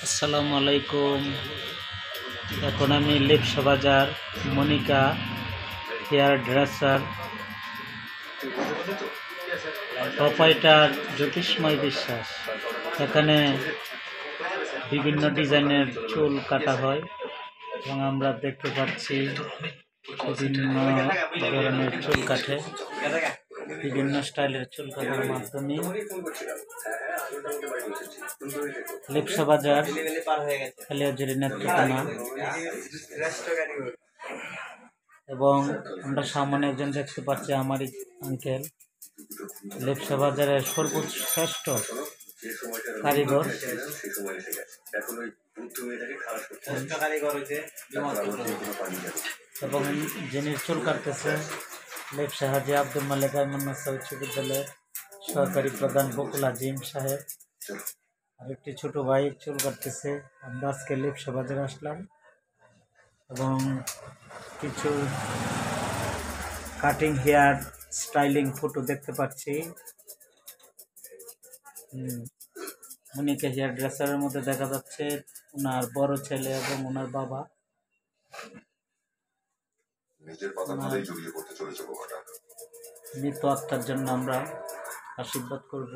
আসসালামু আলাইকুম। এখন আমি লিপসা বাজার মনিকা হেয়ার ড্রেসার প্রোপাইটার জ্যোতিষময় বিশ্বাস। এখানে বিভিন্ন ডিজাইনের চুল কাটা হয় এবং আমরা দেখতে পাচ্ছি বিভিন্ন ধরনের চুল কাটে, বিভিন্ন স্টাইলের চুল কাটার মাধ্যমে লিপসা বাজার কালিয়াজুরি নেত্রকোনা। এবং আমরা সামনে একজন দেখতে পাচ্ছি আমারই আঙ্কেল, লিপসা বাজারের সর্বশ্রেষ্ঠ কারিগর। এবং যিনি চুল কাটতেছে লিপসা হাজি আব্দুল মালিক আইমান্নাসা উচ্চ বিদ্যালয়ের সহকারী প্রধান বকুল আজিম সাহেব। আর একটি ছোট ভাই চুল কাটতেছে। আমরা আজকে লিপসা বাজারে আসলাম এবং কিছু কাটিং হেয়ার স্টাইলিং ফটো দেখতে পাচ্ছি। মনিকা হেয়ার ড্রেসারের মধ্যে দেখা যাচ্ছে ওনার বড় ছেলে এবং ওনার বাবা। মৃত আত্মার জন্য আমরা আশীর্বাদ করব।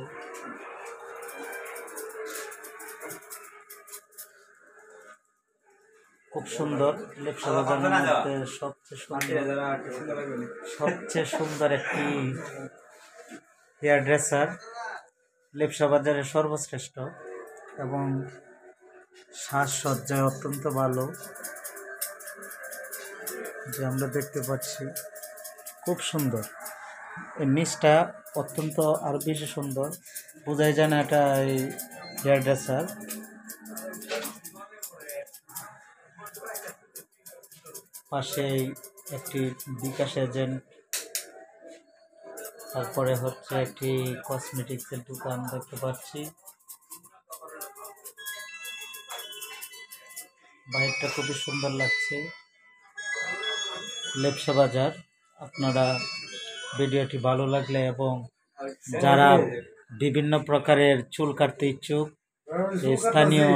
খুব সুন্দর লিপসা বাজারের মধ্যে সবচেয়ে সুন্দর একটি হেয়ার ড্রেসার, লিপসা বাজারের সর্বশ্রেষ্ঠ এবং সাজসজ্জায় অত্যন্ত ভালো, যে আমরা দেখতে পাচ্ছি খুব সুন্দর। এই নিচটা অত্যন্ত আরো বেশি সুন্দর, বোঝাই যায় না এটা এই হেয়ার ড্রেসার। পাশে একটি বিকাশ এজেন্ট, তারপরে হচ্ছে একটি কসমেটিক্সের দোকান দেখতে পাচ্ছি। বাইকটা খুবই সুন্দর লাগছে। লিপসা বাজার, আপনারা ভিডিওটি ভালো লাগলে এবং যারা বিভিন্ন প্রকারের চুল কাটতে ইচ্ছুক, স্থানীয়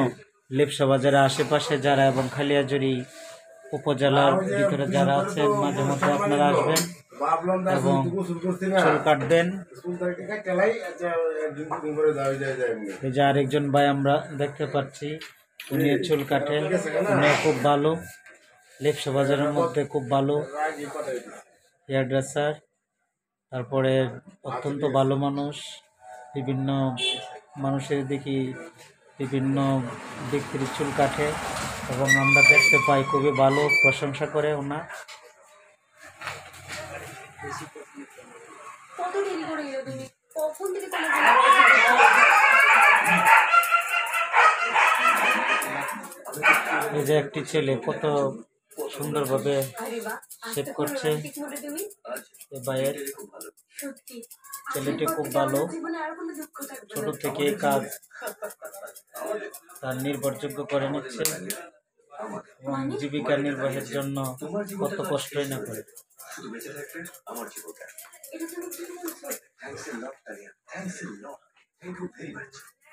লিপসা বাজারের আশেপাশে যারা এবং খালিয়াজুরি উপজেলার ভিতরে যারা আছেন, মাঝে মধ্যে আপনারা আসবেন এবং চুল কাটবেন। এই যে আরেকজন ভাই আমরা দেখতে পাচ্ছি, উনি চুল কাটেন, উনি খুব ভালো, লিপসা বাজারের মধ্যে খুব ভালো হেয়ার ড্রেসার। তারপরে অত্যন্ত ভালো মানুষ, বিভিন্ন মানুষের দেখি বিভিন্ন ব্যক্তির চুল কাটে এবং আমরা দেখতে পাই খুবই ভালো, প্রশংসা করে ওনার। এই যে একটি ছেলে কত সুন্দরভাবে শেভ করছে, ভাইয়ের ছেলেটি খুব ভালো, ছোট থেকে কাজ তার নির্ভরযোগ্য করে নিচ্ছে এবং জীবিকা নির্বাহের জন্য কত কষ্টই না করে।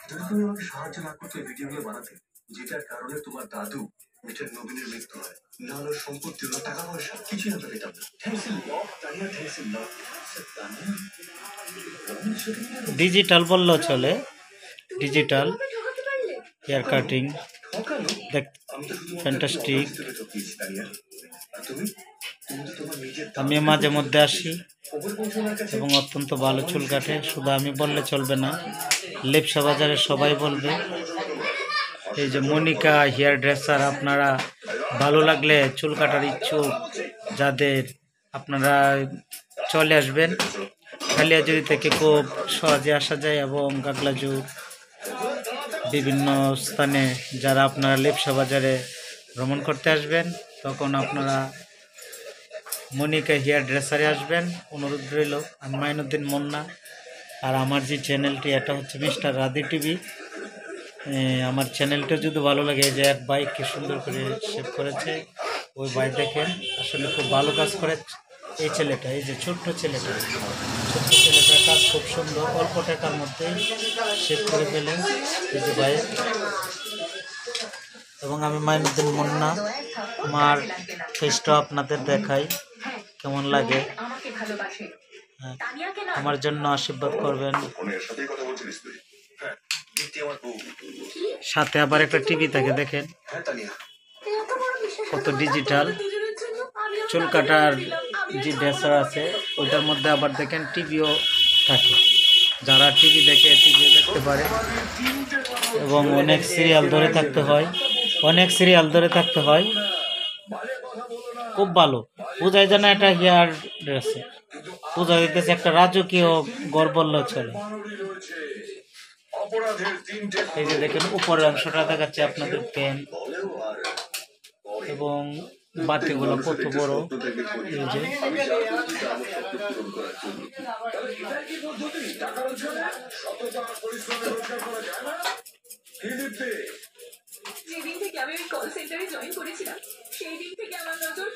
যদি তুমি আমাকে সাহায্য না করতে ভিডিওগুলো বানাতে, যেটার কারণে তোমার দাদু মিস্টার নবীনের মৃত্যু হয়, না হলো সম্পত্তি হলো, টাকা পয়সা কিছুই হতে পেতাম না। ডিজিটাল বললেও চলে, ডিজিটাল হেয়ার কাটিং ফ্যান্টাস্টিক। আমি মাঝে মধ্যে আসি এবং অত্যন্ত ভালো চুল কাটে। শুধু আমি বললে চলবে না, লিপসা বাজারে সবাই বলবে। এই যে মনিকা হেয়ার ড্রেসার, আপনারা ভালো লাগলে চুল কাটার ইচ্ছুক যাদের, আপনারা চলে আসবেন। কালিয়াজুরি থেকে খুব সহজে আসা যায় এবং গাগলাজুর বিভিন্ন স্থানে যারা আপনারা লিপসা বাজারে ভ্রমণ করতে আসবেন, তখন আপনারা মনিকা হেয়ার ড্রেসারে আসবেন। অনুরোধ রইল। আমি মাইনুদ্দিন মুন্না, আর আমার যে চ্যানেলটি এটা হচ্ছে মিস্টার রাধি টিভি। আমার চ্যানেলটা যদি ভালো লাগে, যে এক ভাই কি সুন্দর করে শেভ করেছে, ওই ভাই দেখেন, আসলে খুব ভালো কাজ করে এই ছেলেটা, এই যে ছোট্ট ছেলেটা। ছোট্ট ছেলেটার কাজ খুব সুন্দর, অল্প টাকার মধ্যেই শেভ করে ফেলে এই যে ভাই। এবং আমি মাইনুদ্দিন মুন্না, আমার ফেসটা আপনাদের দেখাই কেমন লাগে। হ্যাঁ, আমার জন্য আশীর্বাদ করবেন। সাথে আবার একটা টিভি থাকে, দেখেন কত ডিজিটাল। চুল কাটার যে ড্রেসার আছে ওইটার মধ্যে আবার দেখেন টিভিও থাকে, যারা টিভি দেখে টিভিও দেখতে পারে। এবং অনেক সিরিয়াল ধরে থাকতে হয়, খুব ভালো। বোঝাই যায় না এটা হেয়ার ড্রেস, বোঝা দিতেছে একটা রাজকীয় গড় বললেও চলে। এই যে দেখেন উপরের অংশটা দেখাচ্ছে আপনাদের প্যান্ট, এবং বাতিগুলো কত বড়। এই যে যেদিন থেকে আমি ওই কল সেন্টারে জয়েন করেছিলাম সেই দিন থেকে আমার নজর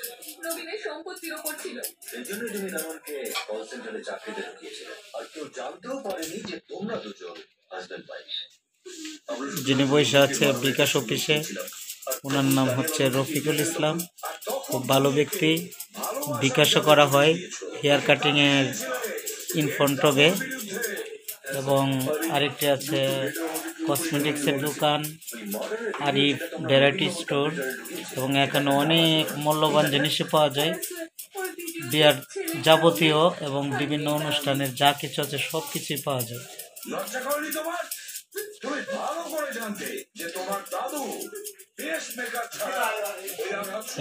নবীনের সম্পত্তির ওপর ছিল। সেই জন্য তুমি আমাকে কল সেন্টারে চাকরিতে ঢুকিয়েছিলে, আর কেউ জানতেও পারেনি যে তোমরা দুজন হাজবেন্ড ওয়াইফ। যিনি বসে আছে বিকাশ অফিসে, ওনার নাম হচ্ছে রফিকুল ইসলাম, খুব ভালো ব্যক্তি। বিকাশও করা হয় হেয়ার কাটিংয়ের ইনফ্রন্টবে। এবং আরেকটি আছে কসমেটিক্সের দোকান, আরিফ ভ্যারাইটি স্টোর। এবং এখানে অনেক মূল্যবান জিনিসই পাওয়া যায়, বিয়ার যাবতীয় এবং বিভিন্ন অনুষ্ঠানের যা কিছু আছে সব কিছুই পাওয়া যায়।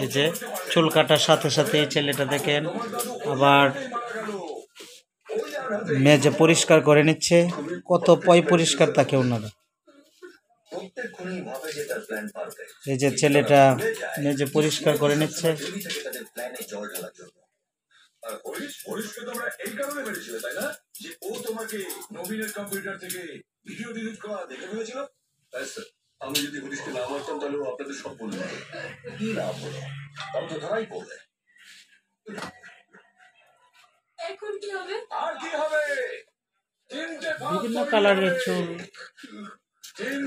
এই যে চুল কাটার সাথে সাথে এই ছেলেটা দেখেন আবার মেজে পরিষ্কার করে নিচ্ছে, কত পরিষ্কার থাকে ওনারা। এই যে ছেলেটা মেজে পরিষ্কার করে নিচ্ছে। আমি যদি হরিশকে না মারতাম তাহলে আপনাদের সব বলবে কি লাভ হলো, আমি তো ধরাই পড়লে। এখন কি হবে? আর কি হবে? বিভিন্ন কালারের চুল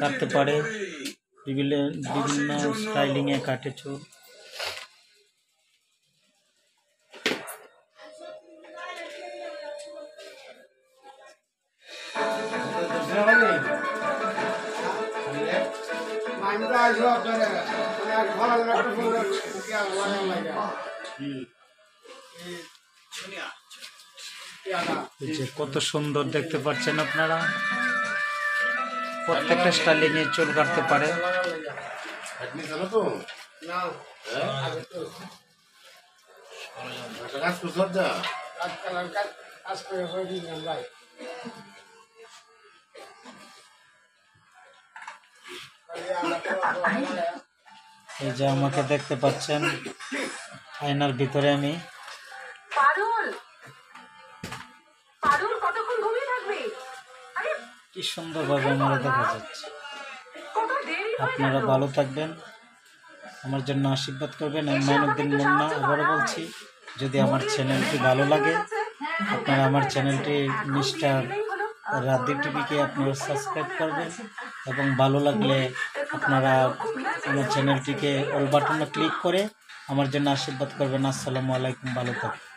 কাটতে পারে, বিভিন্ন স্টাইলিং এ কাটে চুল। কত সুন্দর দেখতে পাচ্ছেন আপনারা, প্রত্যেকটা স্টাইলিং এ চুল কাটতে পারে। এই যে আমাকে দেখতে পাচ্ছেন আয়নার ভিতরে, আমি কি সুন্দরভাবে আমরা দেখা যাচ্ছে। আপনারা ভালো থাকবেন, আমার জন্য আশীর্বাদ করবেন। আমি মাইনুদ্দিন মুন্না আবারও বলছি, যদি আমার চ্যানেলটি ভালো লাগে আপনারা আমার চ্যানেলটি মিস্টার রাধি টিভিকে আপনারা সাবস্ক্রাইব করবেন, এবং ভালো লাগলে আপনারা আমার চ্যানেলটিকে অল বাটনে ক্লিক করে আমার জন্য আশীর্বাদ করবেন। আসসালামু আলাইকুম, ভালো থাকবেন।